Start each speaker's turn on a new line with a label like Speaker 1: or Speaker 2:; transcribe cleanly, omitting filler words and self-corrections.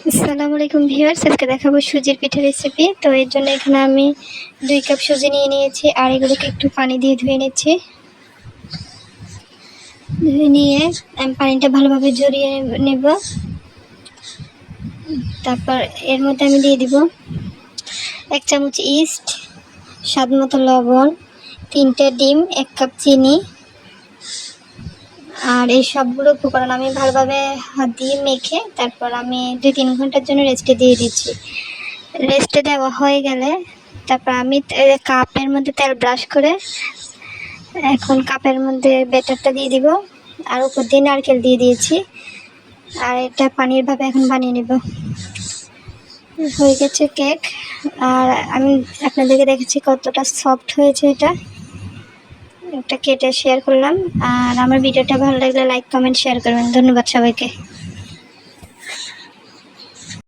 Speaker 1: আসসালামু আলাইকুম ভিউয়ার্স, আজকে দেখাবো সুজির পিঠা রেসিপি। তো এর জন্য এখানে আমি 2 কাপ সুজি নিয়ে নিয়েছি আর এগুলোকে একটু পানি দিয়ে ধুয়ে নিচ্ছি। ধুয়ে নিয়ে আমি পানিটা ভালোভাবে ঝরিয়ে নেব। তারপর এর মধ্যে আমি দিয়ে দিব 1 চামচ ইস্ট, স্বাদ মতো লবণ, 3টে ডিম, 1 কাপ চিনি। আর এই সবগুলো উপকরণ আমি ভালোভাবে হাত দিয়ে মেখে তারপর আমি 2-3 ঘন্টার জন্য রেস্টে দিয়ে দিচ্ছি। রেস্টে দেওয়া হয়ে গেলে তারপর আমি কাপের মধ্যে তেল ব্রাশ করে এখন কাপের মধ্যে ব্যাটারটা দিয়ে দিব আর উপর দিয়ে নারকেল দিয়ে দিয়েছি। আর এটা পানির ভাবে এখন বানিয়ে নেব। হয়ে গেছে কেক। আর আমি আপনাদেরকে দেখেছি কতটা সফট হয়েছে। এটা কেটে শেয়ার করলাম। আর আমার ভিডিওটা ভালো লাগলে লাইক, কমেন্ট, শেয়ার করবেন। ধন্যবাদ সবাইকে।